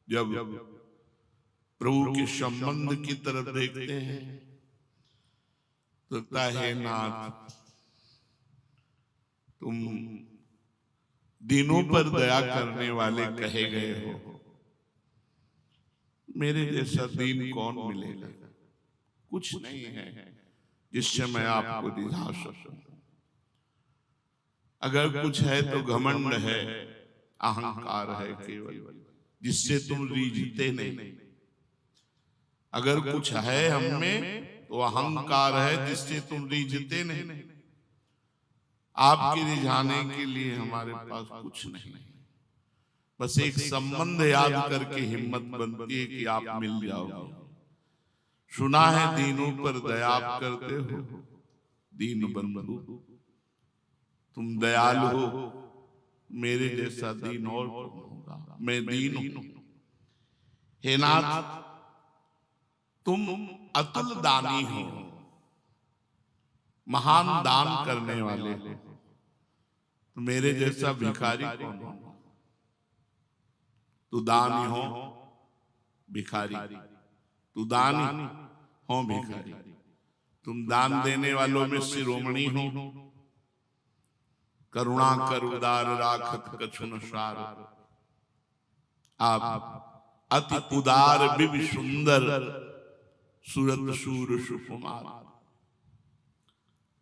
जब प्रभु के संबंध की तरफ देखते हैं तो लगता है नाथ तुम दीनों पर दया करने वाले कहे गए हो, मेरे जैसा दीन कौन मिलेगा? कुछ नहीं है जिससे मैं आपको रिझा सकूं। अगर कुछ है तो घमंड है, अहंकार है केवल, जिससे तुम रीझते नहीं। अगर कुछ है हम में तो अहंकार है, जिससे तुम रीझते नहीं। आपके रिझाने के लिए हमारे पास कुछ नहीं, बस एक संबंध याद करके हिम्मत बनती है कि आप मिल जाओ। सुना है दीनों पर दया आप करते हो, दीन बंधु तुम दयालु हो, मेरे जैसा दीन और कौन होगा? मैं दीन हूं। हे नाथ तुम अतुल दानी हो, महान दान करने वाले हो, तो मेरे जैसा भिखारी कौन होगा? तू दानी हो भिखारी, तू दानी हो भिखारी, तुम दान देने वालों में शिरोमणि हो। करुणा कर उदार राखत कछु न सार, आप अति उदार बिब सुंदर सूरत सूर सुकुमार,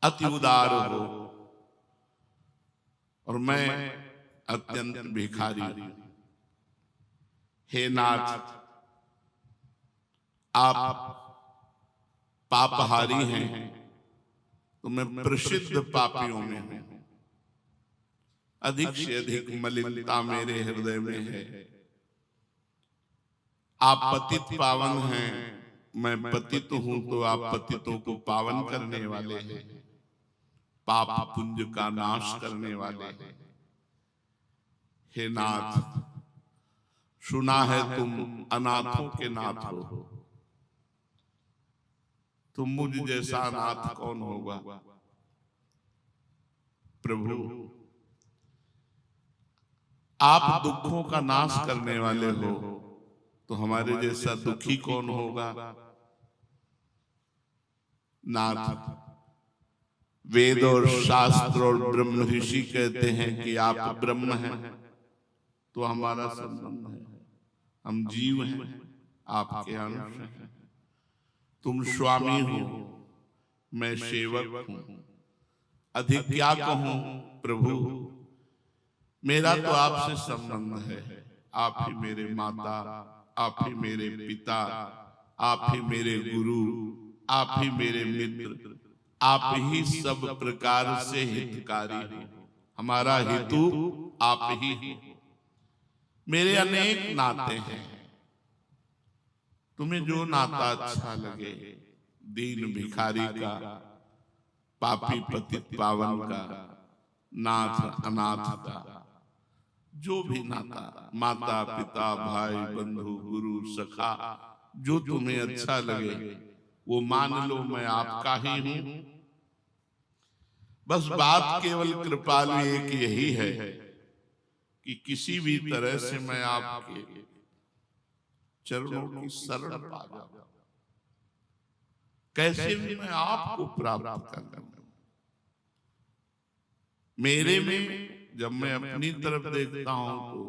अति उदार हो और मैं अत्यंत भिखारी। हे नाथ आप पापहारी हैं, तो मैं प्रसिद्ध पापियों में हूं। अधिक से अधिक मलिनता मेरे हृदय में है। आप पतित पावन हैं, मैं पतित हूं, तो आप पतितों को पावन करने वाले हैं, पाप पुंज का नाश करने वाले हैं। हे नाथ सुना है तुम अनाथों के नाथ हो, तुम मुझ जैसा अनाथ कौन होगा? प्रभु आप दुखों का नाश करने वाले हो, तो हमारे जैसा दुखी कौन होगा? नाथ वेद और शास्त्र और ब्रह्म ऋषि कहते हैं कि आप ब्रह्म हैं, तो हमारा संबंध है, हम जीव हैं, आपके अंश हैं। तुम स्वामी हो, मैं सेवक हूं, अधिक क्या कहूं प्रभु? मेरा तो आपसे संबंध है, आप ही मेरे माता, आप ही मेरे पिता, आप ही मेरे गुरु, आप ही मेरे मित्र, आप ही सब प्रकार से हितकारी हो, हमारा हेतु आप ही हो। मेरे अनेक नाते हैं, तुम्हें जो नाता अच्छा लगे, दीन भिखारी का, पापी पतित पावन का, नाथ अनाथ का, जो भी नाता, माता पिता भाई बंधु गुरु सखा, जो तुम्हें अच्छा लगे वो मान लो, मैं आपका ही हूं। बस बात केवल कृपालु एक यही है कि किसी भी तरह से मैं आपके चरणों की शरण पा जाऊं, कैसे भी मैं आपको प्राप्त कर लूं। मेरे में जब मैं अपनी तरफ देखता हूं तो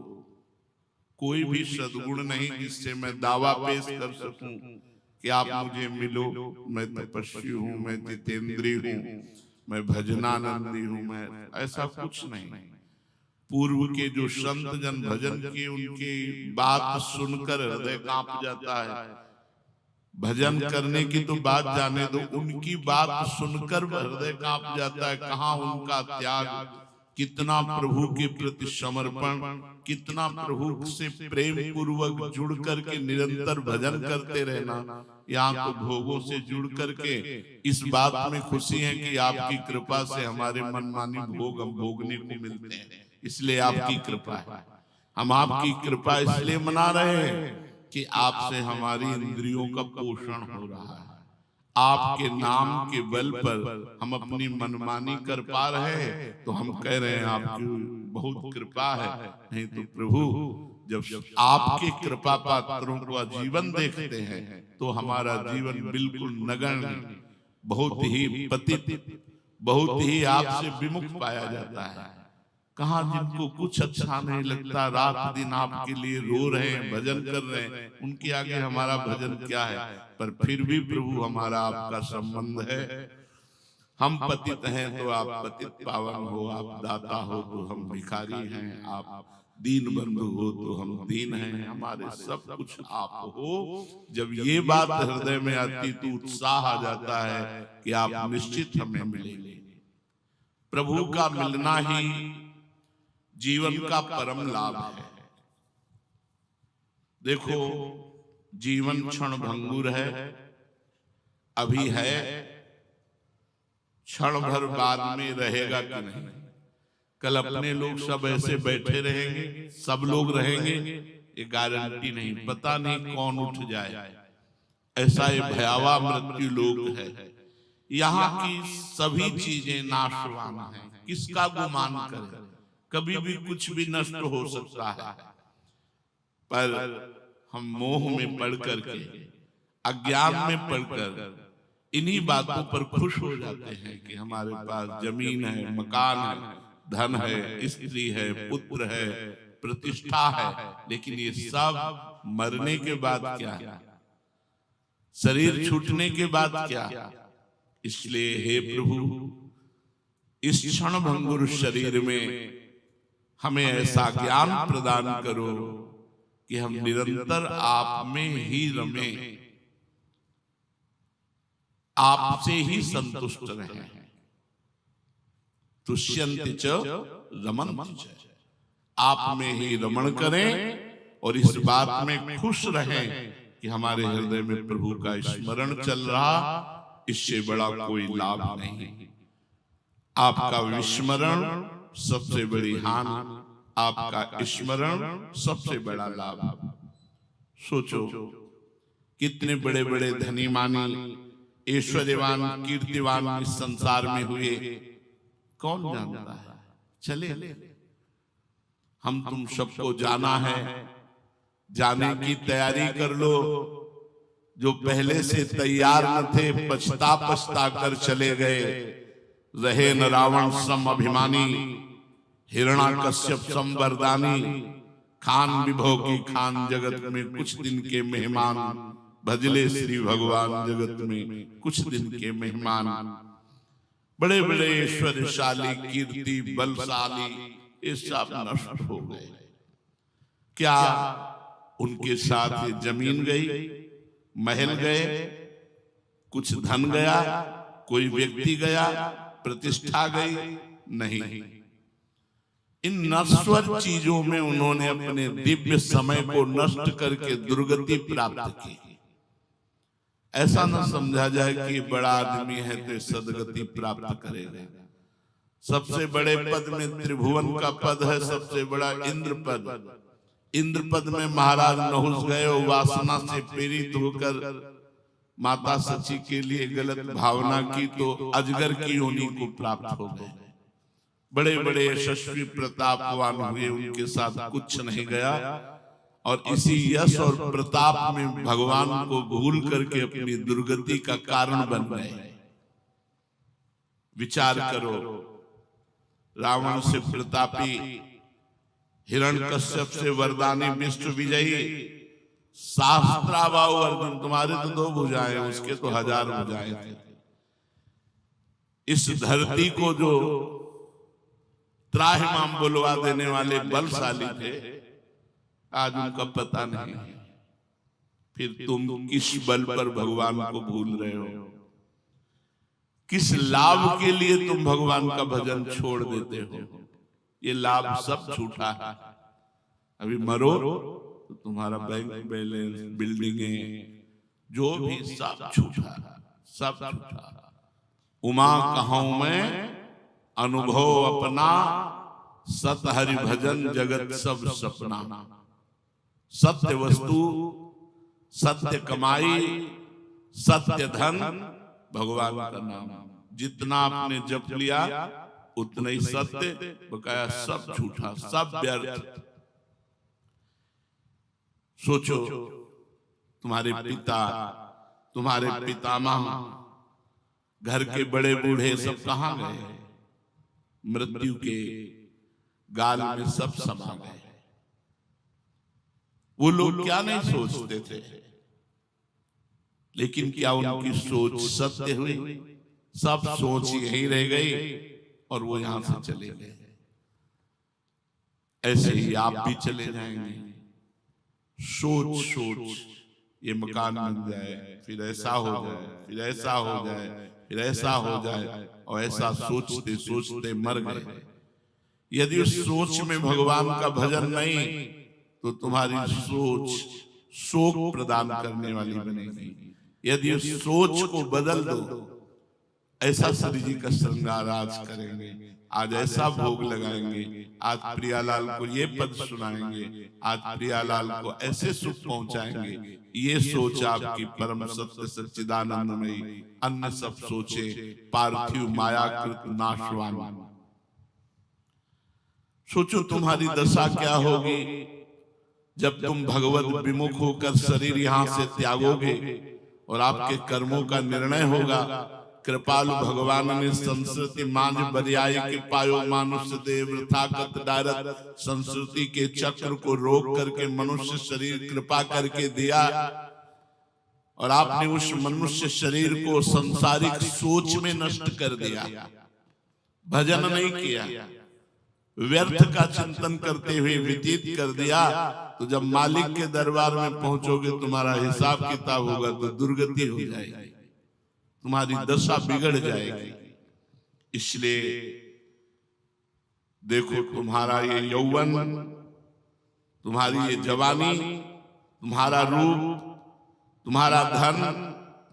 कोई भी सद्गुण नहीं जिससे मैं दावा पेश कर सकूं कि आप मुझे मिलो। मैं तपस्वी हूं, मैं जितेंद्री हूं, मैं भजनानंदी हूं, मैं ऐसा कुछ नहीं। पूर्व के जो संत जन भजन किए, उनकी बात सुनकर हृदय कांप जाता है। भजन करने की तो बात जाने दो, उनकी बात सुनकर हृदय कांप जाता है। कहाँ उनका त्याग, कितना प्रभु के प्रति समर्पण, कितना प्रभु से प्रेम पूर्वक जुड़ करके निरंतर भजन करते रहना। यहाँ तो भोगों से जुड़ करके इस बात में खुशी है कि आपकी कृपा से हमारे मनमानी भोग हम भोगने को मिलते हैं, इसलिए आपकी कृपा है। हम आपकी कृपा इसलिए मना रहे हैं कि आपसे हमारी इंद्रियों का पोषण हो रहा है। आपके नाम के बल पर हम अपनी मनमानी कर पा रहे हैं, तो हम कह रहे हैं आपकी बहुत कृपा है। नहीं तो प्रभु जब आपके कृपा पात्रों का जीवन देखते हैं तो हमारा जीवन बिल्कुल नगण्य, बहुत ही पतित, बहुत ही आपसे विमुख पाया जाता है। कहाँ जिनको कुछ अच्छा नहीं लगता, रात दिन आपके लिए रो रहे हैं, भजन कर रहे हैं, उनके आगे हमारा भजन क्या है। पर फिर भी प्रभु हमारा आपका संबंध है। हम पतित हैं तो आप पतित पावन हो, आप दाता हो तो हम भिखारी हैं, आप दीन बंधु हो तो हम दीन हैं, हमारे सब कुछ आप हो। जब ये बात हृदय में आती तो उत्साह आ जाता है कि आप निश्चित हमें मिलेंगे। प्रभु का मिलना ही जीवन का परम लाभ है। देखो, जीवन क्षण भंगुर है, अभी है, क्षण भर बाद में रहेगा कि नहीं। कल अपने लोग सब ऐसे बैठे रहेंगे, सब लोग रहेंगे, ये गारंटी नहीं, पता नहीं कौन उठ जाए। ऐसा ये भयावह मृत्यु लोक है। यहाँ की सभी चीजें नाशवान हैं, किसका गुमान करें, कभी भी कुछ भी नष्ट हो सकता है। पर हम मोह में पड़ करके, अज्ञान में पड़कर इन्हीं बातों पर खुश हो जाते हैं कि हमारे पास जमीन है, मकान है, धन है, स्त्री है, पुत्र है, प्रतिष्ठा है, लेकिन ये सब मरने के बाद क्या है, शरीर छूटने के बाद क्या। इसलिए हे प्रभु, इस क्षण भंगुर शरीर में हमें ऐसा ज्ञान प्रदान करो कि हम निरंतर आप में ही रमें, आपसे ही संतुष्ट रहें। तुष्यन्ति च रमन्ति च, आप में ही रमण करें और इस बात में खुश रहें कि हमारे हृदय में प्रभु का स्मरण चल रहा, इससे बड़ा कोई लाभ नहीं। आपका विस्मरण सबसे बड़ी हानि, आपका स्मरण सबसे बड़ा लाभ। सोचो, कितने बड़े बड़े धनी मानी, ऐश्वर्यवान, कीर्तिवान इस संसार में हुए, कौन जानता है। चले, हम तुम सबको जाना है, जाने की तैयारी कर लो। जो पहले से तैयार न थे, पछता पछता कर चले गए। रहे न रावण सम अभिमानी, हिरणाकश्यप सम वरदानी। खान विभव की खान जगत में कुछ दिन के मेहमान, भजले श्री भगवान जगत में कुछ दिन के मेहमान। बड़े बड़े ऐश्वर्यशाली, कीर्ति बलशाली, ये सब नष्ट हो गए। क्या उनके साथ ये जमीन गई, महल गए, कुछ धन गया, कोई व्यक्ति गया, प्रतिष्ठा गई? नहीं। इन नश्वर चीजों में उन्होंने अपने दिव्य समय को नष्ट करके दुर्गति प्राप्त की। ऐसा न समझा जाए कि बड़ा आदमी है तो सदगति प्राप्त करेगा। सबसे बड़े पद में त्रिभुवन का पद है, सबसे बड़ा इंद्र पद। इंद्र पद में महाराज नहुस गए और वासना से प्रेरित होकर माता सची के लिए गलत भावना की तो अजगर की योनि को प्राप्त हो गए। बड़े बड़े यशस्वी प्रतापवान हुए, उनके साथ कुछ नहीं गया और इसी यश और प्रताप में भगवान को भूल करके अपनी दुर्गति का कारण बन गए। विचार करो, रावण से प्रतापी, हिरण्यकश्यप से वरदानी, विश्व विजयी, सहस्त्राबाहु अर्जुन, तुम्हारे तो 2 भुजाएं, उसके तो 1000 भुजाएं थे। इस धरती को जो त्राहिमाम बुलवा देने वाले बलशाली थे, आज उनका पता नहीं। फिर तुम किस बल पर भगवान को भूल रहे हो? किस लाभ के लिए तुम भगवान का भजन छोड़ देते हो? ये लाभ सब झूठा है। अभी मरो तो तुम्हारा बैंक बैलेंस, बिल्डिंगें, जो भी सब झूठा, सब झूठा। उमा कहूं मैं अनुभव अपना, सत हरि भजन जगत सब सपना। सत्य वस्तु, सत्य कमाई, सत्य धन, भगवान का नाम। जितना आपने जप लिया उतना ही सत्य, बकाया सब झूठा, सब व्यर्थ। सोचो, तुम्हारे पिता, तुम्हारे पितामह, घर के बड़े बूढ़े सब कहां गए? मृत्यु के गाल में सब समा गए। वो लोग क्या नहीं सोचते थे, लेकिन क्या उनकी सोच सत्य हुई? सब सोच यही रह गई और वो यहां से चले गए। ऐसे ही आप भी चले जाएंगे। सोच सोच ये मकान बन जाए, फिर ऐसा हो जाए, फिर ऐसा हो जाए, फिर ऐसा हो जाए, और ऐसा सोचते सोचते मर गए। यदि उस सोच में भगवान का भजन नहीं, तो तुम्हारी सोच शोक प्रदान करने वाली बनेगी। यदि उस सोच को बदल दो, ऐसा श्री जी का श्रृंगार आज करेंगे, आज ऐसा भोग लगाएंगे, आज प्रियालाल को ये पद सुनाएंगे, आज प्रियालाल को ऐसे सुख पहुंचाएंगे, ये सोच आपकी परम सत्य सच्चिदानंदमयी अन्य सब सोचे पार्थिव मायाकृत नाशवान। सोचो तुम्हारी दशा क्या होगी जब तुम भगवत विमुख होकर शरीर यहां से त्यागोगे और आपके कर्मों का निर्णय होगा। कृपालु भगवान ने संस्कृति मांझ बरियाई के पायो मानुष्य देव थाकत डारत, संस्कृति के चक्र को रोक करके मनुष्य शरीर कृपा करके दिया, और आपने उस मनुष्य शरीर को संसारिक सोच में नष्ट कर दिया। भजन नहीं किया, व्यर्थ का चिंतन करते हुए व्यतीत कर दिया। तो जब मालिक के दरबार में पहुंचोगे, तुम्हारा हिसाब किताब होगा तो दुर्गति हो जाएगी, तुम्हारी दशा बिगड़ जाएगी। इसलिए देखो, तुम्हारा ये यौवन, तुम्हारी ये जवानी, तुम्हारा रूप, तुम्हारा धन,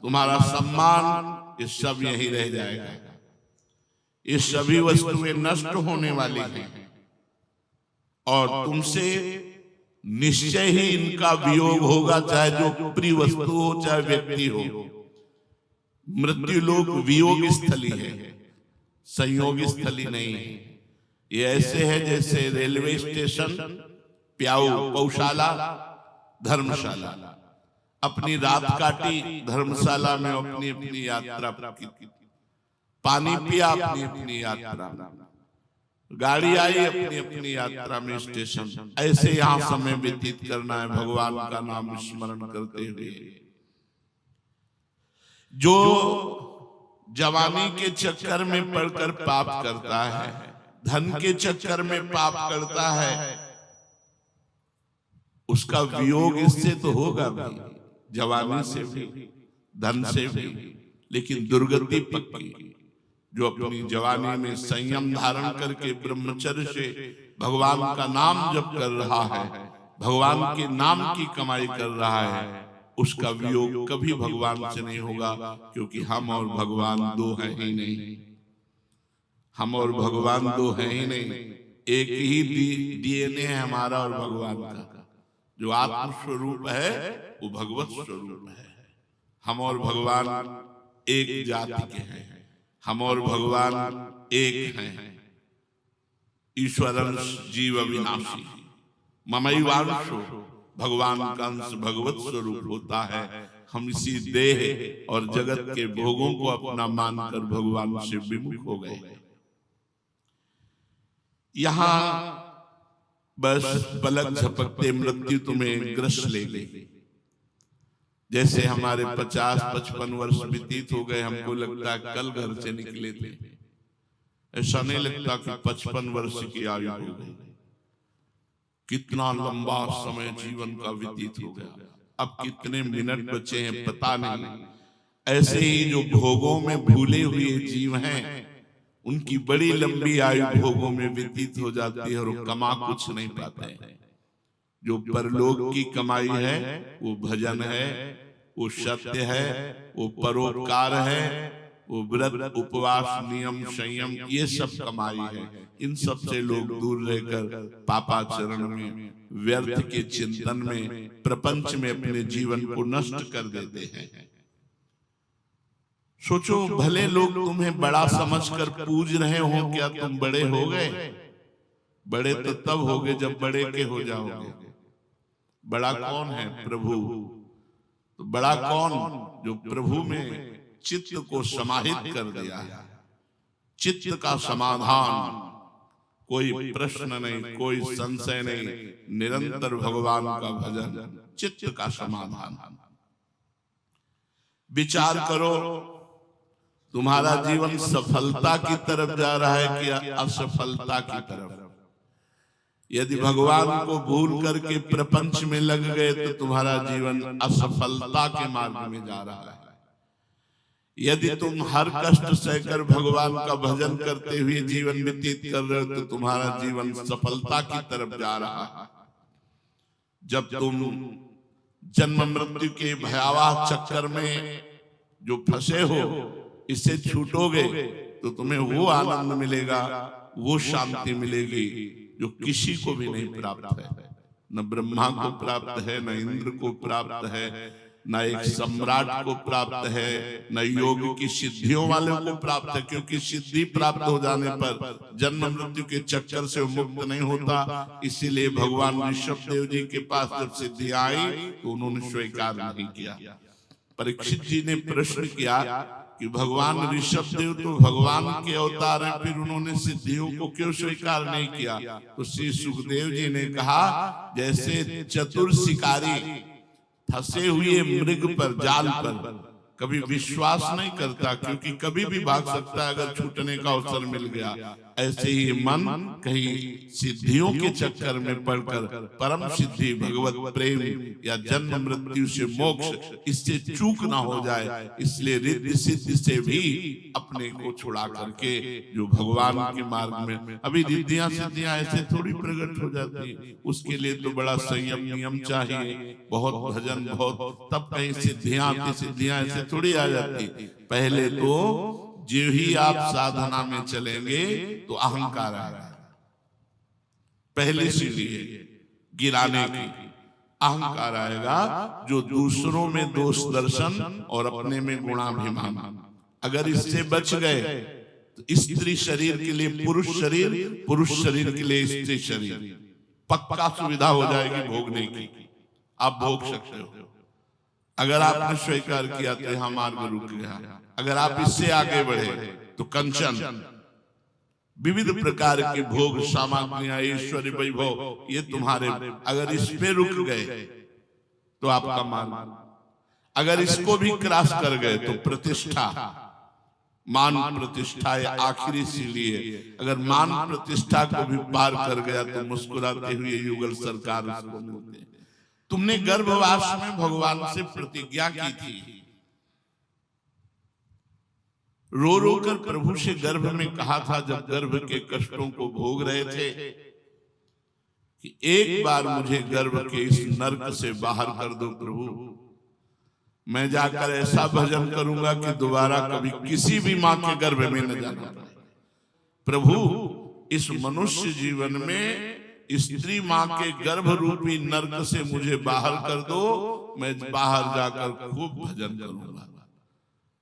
तुम्हारा सम्मान, ये सब यही रह जाएगा। ये सभी वस्तुएं नष्ट होने वाली हैं और तुमसे निश्चय ही इनका वियोग होगा, चाहे जो प्रिय वस्तु हो, चाहे व्यक्ति हो। मृत्यु लोक वियोग स्थली है, संयोग स्थली नहीं है। ये ऐसे है जैसे रेलवे स्टेशन, प्याऊ, पौशाला, धर्मशाला। अपनी रात काटी धर्मशाला में, अपनी अपनी यात्रा की, पानी पिया अपनी अपनी यात्रा, गाड़ी आई अपनी अपनी यात्रा में स्टेशन। ऐसे यहां समय व्यतीत करना है भगवान का नाम स्मरण करते हुए। जो जवानी के चक्कर में पड़कर पाप करता है, धन के चक्कर में पाप करता है, उसका वियोग इससे तो होगा भी, जवानी से भी, धन से भी, लेकिन दुर्गति पक्की। जो अपनी जवानी में संयम धारण करके ब्रह्मचर्य से भगवान का नाम जप कर रहा है, भगवान के नाम की कमाई कर रहा है, उसका वियोग कभी भगवान से नहीं होगा, क्योंकि हम और भगवान दो हैं ही नहीं। हम और भगवान दो हैं ही नहीं, एक ही डीएनए है हमारा और भगवान का। जो आत्म स्वरूप है वो भगवत स्वरूप है। हम और भगवान एक जाति के हैं, हम और भगवान एक हैं। ईश्वरंश जीव अविनाशी ममैवांशो, भगवान का अंश भगवत स्वरूप होता है। हम इसी देह और जगत के भोगों को अपना मानकर भगवान से विमुख हो गए। यहां बस पलक झपकते मृत्यु तुम्हें ग्रस ले गई। जैसे हमारे 50-55 वर्ष व्यतीत हो गए, हमको लगता है कल घर से निकले थे। ऐसा नहीं लगता कि 55 वर्ष की आयु हो गई। कितना लंबा समय जीवन का व्यतीत हो गया। अब कितने मिनट बचे हैं पता नहीं। ऐसे ही जो भोगों में भूले हुए जीव हैं, उनकी बड़ी लंबी आयु भोगों में व्यतीत हो जाती है और कमा कुछ नहीं पाते हैं। जो परलोक की कमाई है वो भजन है, वो सत्य है, वो परोपकार है, वो व्रत उपवास नियम संयम, ये सब कमाई है। इन सब से लोग दूर रहकर पापाचरण में, व्यर्थ के चिंतन में, प्रपंच में अपने जीवन को नष्ट कर देते हैं। सोचो, भले लोग तुम्हें बड़ा समझकर पूज रहे हो, क्या तुम बड़े हो गए? बड़े तो तब होगे जब बड़े के हो जाओगे। बड़ा कौन है? प्रभु। तो बड़ा कौन? जो प्रभु में चित्त को समाहित कर दिया है, चित्त का समाधान, कोई प्रश्न नहीं, कोई संशय नहीं, निरंतर भगवान का भजन, चित्त का समाधान। विचार करो, तुम्हारा जीवन सफलता की तरफ जा रहा है कि असफलता की तरफ? यदि भगवान को भूल करके प्रपंच में लग गए तो तुम्हारा जीवन असफलता के मार्ग में जा रहा है। यदि तुम हर कष्ट सहकर भगवान का भजन करते हुए जीवन व्यतीत कर रहे हो तो तुम्हारा जीवन सफलता की तरफ जा रहा है। जब तुम जन्म मृत्यु के भयावह चक्कर में जो फंसे हो, इससे छूटोगे तो तुम्हें वो आनंद मिलेगा, वो शांति मिलेगी जो किसी को भी नहीं प्राप्त है। न ब्रह्मा को प्राप्त है, न इंद्र को प्राप्त है, न एक सम्राट को प्राप्त है, न योग की सिद्धियों वालों को प्राप्त है। क्योंकि सिद्धि प्राप्त हो जाने पर जन्म मृत्यु के चक्कर से मुक्त नहीं होता। इसीलिए भगवान ऋषभ देव जी के पास जब सिद्धि आई तो उन्होंने स्वीकार नहीं किया। परीक्षित जी ने प्रश्न किया कि भगवान ऋषभ देव तो भगवान के अवतार हैं, फिर उन्होंने सिद्धियों को क्यों स्वीकार नहीं किया? तो श्री सुखदेव जी ने कहा, जैसे चतुर शिकारी फंसे हुए मृग पर, जाल पर कभी विश्वास नहीं करता क्योंकि कभी भी भाग सकता है अगर छूटने का अवसर मिल गया, ऐसे ही मन कहीं सिद्धियों के चक्कर में पड़कर परम सिद्धि, भगवत प्रेम या जन्म मृत्यु से मोक्ष, इससे चूक ना हो जाए, इसलिए रिद्धि सिद्धि से भी अपने को छुड़ा करके जो भगवान के मार्ग में, अभी रिद्धियां सिद्धियां ऐसे थोड़ी प्रकट हो जाती, उसके लिए तो बड़ा संयम नियम चाहिए, बहुत भजन, बहुत, तब कहीं सिद्धियां आती, सिद्धियां ऐसे थोड़ी आ जाती। पहले तो जो ही आप साधना में चलेंगे तो अहंकार आएगा, पहले सीढ़ी है गिराने की, अहंकार आएगा, जो दूसरों में दोष दर्शन और अपने में गुणाभिमान। अगर इससे बच गए तो स्त्री शरीर के लिए पुरुष शरीर, पुरुष शरीर के लिए स्त्री शरीर, पक्का सुविधा हो जाएगी भोगने की, आप भोग सकते हो। अगर आपने स्वीकार किया तो यहां मार्ग रुक गया। अगर आप इससे आगे बढ़े तो कंचन, विविध प्रकार के भोग सामग्रियां, ऐश्वर्य, वैभव, ये तुम्हारे, अगर इस पे रुक गए तो आपका मार्ग, अगर इसको भी क्रॉस कर गए तो प्रतिष्ठा, मान प्रतिष्ठा या आखिरी सीढ़ी है, अगर मान प्रतिष्ठा को भी पार कर गया तो मुस्कुराते हुए युगल सरकार उसको मिलते। तुमने गर्भवास में भगवान से प्रतिज्ञा की थी, रो रो कर प्रभु से गर्भ में कहा था, जब गर्भ के कष्टों को भोग रहे थे, कि एक बार मुझे गर्भ के इस नरक से बाहर कर दो प्रभु, मैं जाकर ऐसा भजन करूंगा कि दोबारा कभी किसी भी मां के गर्भ में न जाना पड़े। प्रभु, इस मनुष्य जीवन में स्त्री मां के गर्भ रूपी नरक से मुझे बाहर कर दो, मैं बाहर जाकर खूब भजन करूंगा।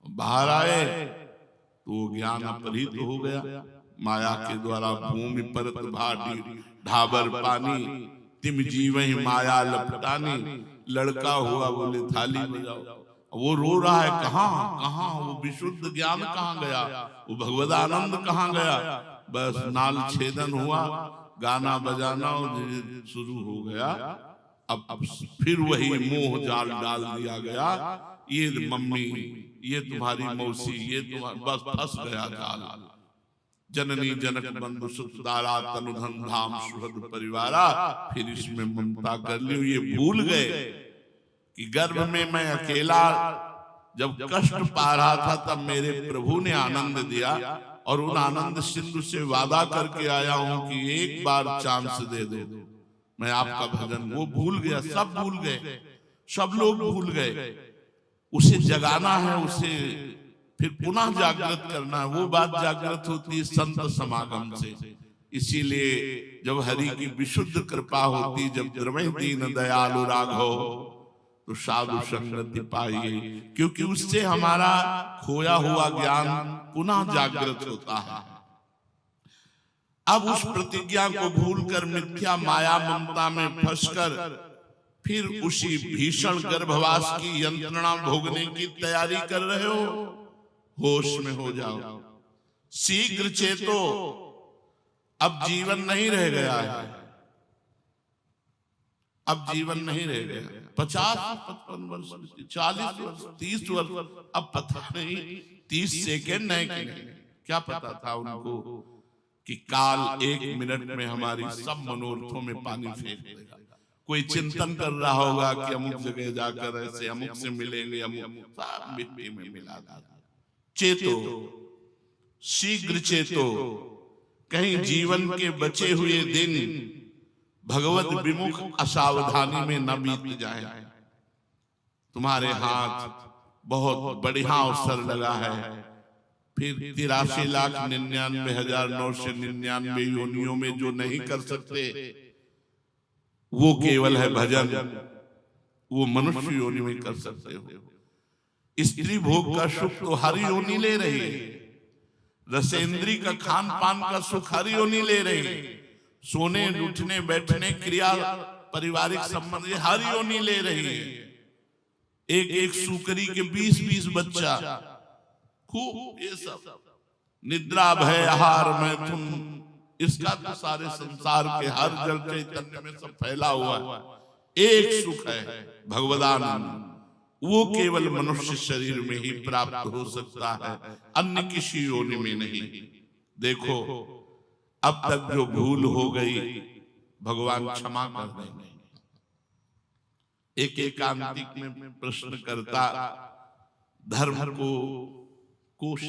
बाहर आए तो ज्ञान अपहृत हो गया, माया के द्वारा भूमि परत भाटी ढाबर पानी, तिम जीवहि माया लपटानी, लड़का हुआ बोले थाली बजाओ। वो रो रहा है, कहाँ कहाँ वो विशुद्ध ज्ञान कहाँ गया, वो भगवदानंद कहाँ गया? बस नाल छेदन हुआ, गाना बजाना शुरू हो गया। अब फिर वही मोह जाल डाल दिया गया, ये मम्मी, ये तुम्हारी मौसी, ये तुम्हारा, बस फंस गया जाल। जननी जनक बंधु सुखदारा तनुधन धाम सुहृद परिवारा, फिर इसमें ममता कर ली। ये भूल गए कि गर्भ में मैं अकेला जब कष्ट पा रहा था तब मेरे प्रभु ने आनंद दिया, और उन आनंद सिंधु से वादा करके आया हूं कि एक बार चांस दे दो, मैं आपका भजन। वो भूल गया, सब भूल गए, सब लोग भूल गए। उसे जगाना है, उसे फिर पुनः जागृत करना है। वो बात जागृत होती है संत समागम से। इसीलिए जब हरि की विशुद्ध कृपा होती, जब द्रवै दीन दयालु राघव, तो साधु संगति पाइए, क्योंकि उससे हमारा खोया हुआ ज्ञान पुनः जागृत होता है। अब उस प्रतिज्ञा को भूलकर मिथ्या माया ममता में फंसकर फिर उसी भीषण गर्भवास की यंत्रणा भोगने की तैयारी कर रहे हो। होश में हो जाओ, शीघ्र चेतो, अब जीवन नहीं रह गया है, अब जीवन नहीं रह गया। 50, 55 वर्ष, 40 वर्ष, 30 वर्ष, अब पता नहीं 30 सेकेंड है कि नहीं। क्या पता था उनको कि काल 1 मिनट में हमारी सब मनोरथों में पानी फेंक देगा। कोई चिंतन कर रहा होगा कि अमुक जगह जाकर ऐसे अमुक से मिलेंगे, अमुक, सब मिट्टी में मिला दिया। चेतो, शीघ्र चेतो, कहीं जीवन के बचे हुए दिन भगवत विमुख असावधानी में न बीत जाए। तुम्हारे हाथ बहुत बढ़िया अवसर लगा है। फिर 83,99,999 योनियों में जो नहीं कर सकते वो केवल है भजन, वो मनुष्य योनि में कर सकते हो। स्त्री भोग का सुख तो हर योनि ले रही है, रसेंद्री का खान पान का सुख हर योनि ले रही है, सोने उठने बैठने क्रिया पारिवारिक संबंध हर योनि ले रही है। एक एक सुकरी के 20-20 बच्चा, खूब ये सब निद्रा भय आहार मैथुन, इसका तो सारे संसार के हर जल चैतन्य में सब फैला हुआ है। एक सुख है भगवदानंद, वो केवल मनुष्य शरीर में ही प्राप्त हो सकता है, अन्य किसी योनि में नहीं। देखो अब तक जो भूल हो गई भगवान क्षमा कर देंगे। एक एकांतिक में प्रश्न करता धर्म को कोष,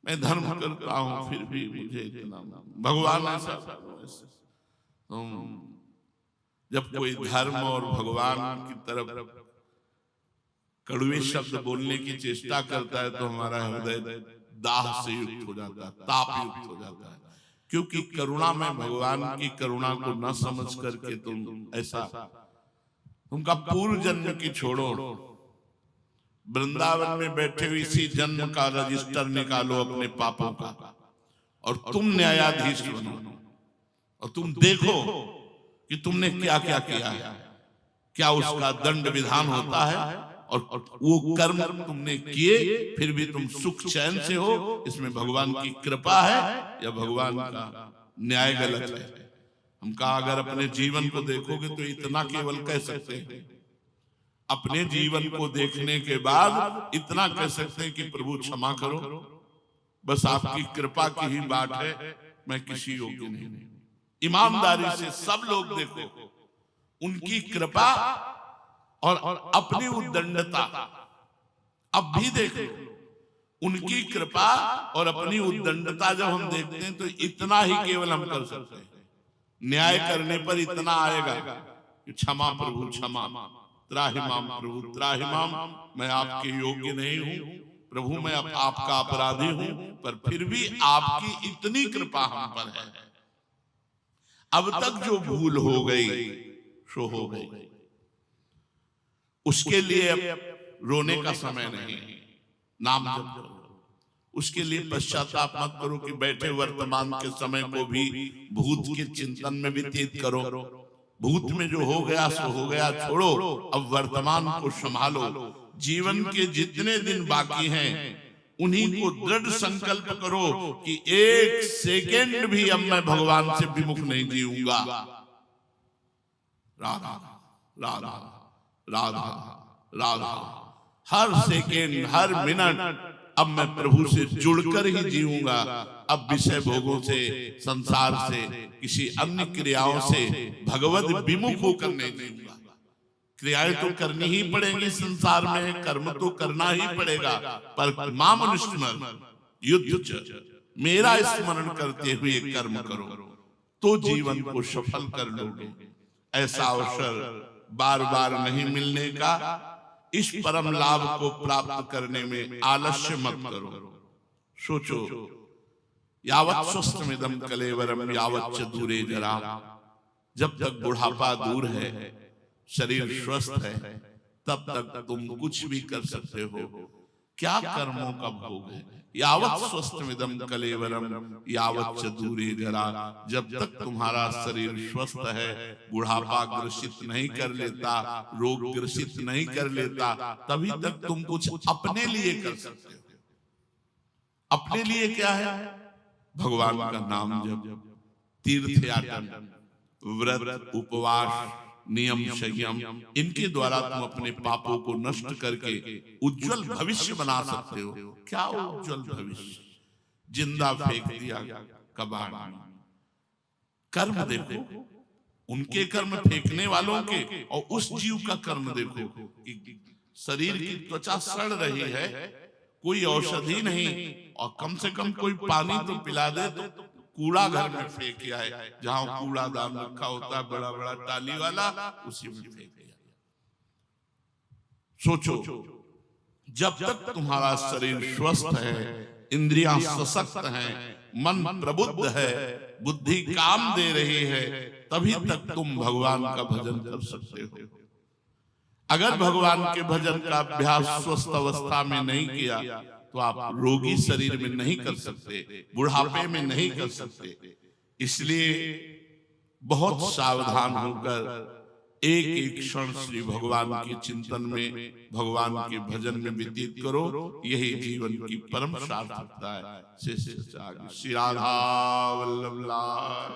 मैं धर्म करता हूं फिर भी मुझे इतना, भगवान ऐसा, जब कोई धर्म और भगवान की तरफ कड़वे शब्द बोलने की चेष्टा करता है तो हमारा हृदय दाह से युक्त हो जाता है, ताप युक्त हो जाता है। क्योंकि करुणा में भगवान की करुणा को न समझ करके तुम ऐसा, तुमका पूर्व जन्म की छोड़ो, वृंदावन में बैठे हुए इसी जन्म का रजिस्टर निकालो अपने पापों का और तुम न्यायाधीश बनो और तुम देखो कि तुमने क्या क्या किया है, क्या उसका दंड विधान होता है और वो कर्म तुमने किए फिर भी तुम सुख चैन से हो। इसमें भगवान की कृपा है या भगवान का न्याय गलत है। हम कहा अगर अपने जीवन को देखोगे तो इतना केवल कह सकते हैं, अपने जीवन को देखने के बाद इतना कह सकते हैं कि प्रभु क्षमा करो, बस आपकी कृपा की ही बात है, मैं किसी योग्य नहीं। ईमानदारी से सब लोग देखो, उनकी कृपा और अपनी उद्दंडता अब भी देखो, उनकी कृपा और अपनी उद्दंडता जब हम देखते हैं तो इतना ही केवल हम कर सकते हैं। न्याय करने पर इतना आएगा कि क्षमा प्रभु क्षमा, त्राहिमाम प्रभु त्राहिमाम, मैं आपके योग्य नहीं हूं प्रभु, मैं आपका अपराधी हूं, पर फिर भी आपकी इतनी कृपा हम पर है। अब तक जो भूल हो गई सो हो गई, उसके लिए अब रोने का समय नहीं, नाम जप करो। उसके लिए पश्चाताप मत करो कि बैठे वर्तमान के समय को भी भूत के चिंतन में व्यतीत करो। भूत में जो हो गया सो हो गया, छोड़ो, अब वर्तमान को संभालो। जीवन के जितने दिन बाकी हैं उन्हीं को दृढ़ संकल्प करो कि 1 सेकेंड भी अब मैं भगवान से विमुख नहीं जीऊंगा। राधा राधा राधा राधा, हर सेकेंड हर मिनट अब मैं प्रभु से जुड़कर ही जीऊंगा। अब विषय भोगों से, संसार से, किसी अन्य क्रियाओं से भगवत विमुख होकर नहीं जीऊंगा। क्रियाएं तो करनी ही पड़ेंगी संसार में, कर्म तो करना ही पड़ेगा, पर माम अनुस्मर युद्ध मेरा स्मरण करते हुए कर्म करो तो जीवन को सफल कर लोगे। ऐसा अवसर बार बार नहीं मिलने का, इस परम लाभ को प्राप्त करने में आलस्य मत करो। सोचो, यावत् स्वस्थमिदं कलेवरम यावच्च दूरे जरा, जब तक बुढ़ापा दूर है, शरीर स्वस्थ है, तब तक तुम कुछ भी कर सकते हो। क्या कर्मों का भोग है। यावत् स्वस्थमिदं कलेवरम यावत् च दूरे जरा, जब तक तुम्हारा शरीर स्वस्थ है, बुढ़ापा ग्रसित नहीं कर लेता, रोग ग्रसित नहीं कर लेता, तभी तक तुम कुछ अपने लिए कर सकते हो। अपने लिए क्या है? भगवान का नाम जप, तीर्थ याटन, व्रत, उपवास, नियम संयम, इनके द्वारा तुम अपने पापों को नष्ट करके उज्जवल भविष्य बना सकते हो। क्या उज्जवल भविष्य? जिंदा फेंक दिया कबाड़ में। कर्म देखो, उनके कर्म फेंकने वालों के, और उस जीव का कर्म देखो कि शरीर की त्वचा सड़ रही है, कोई औषधि नहीं, और कम से कम कोई पानी तो पिला दे, तो कूड़ा घर में फेंक आए, जहां कूड़ादान रखा होता है बड़ा बड़ा टाली वाला, उसी में फेंक दिया। सोचो, जब तक तुम्हारा शरीर स्वस्थ है, इंद्रियां सशक्त हैं, मन प्रबुद्ध है, बुद्धि काम दे रही है, तभी तक तुम भगवान का भजन कर सकते हो। अगर भगवान के भजन का अभ्यास स्वस्थ अवस्था में नहीं किया, तो आप रोगी शरीर में नहीं कर सकते, बुढ़ापे में नहीं कर सकते। इसलिए बहुत सावधान होकर एक एक क्षण श्री भगवान के चिंतन में, भगवान के भजन में व्यतीत करो। यही जीवन की परम सार्थकता है। श्री राधा वल्लभ लाल।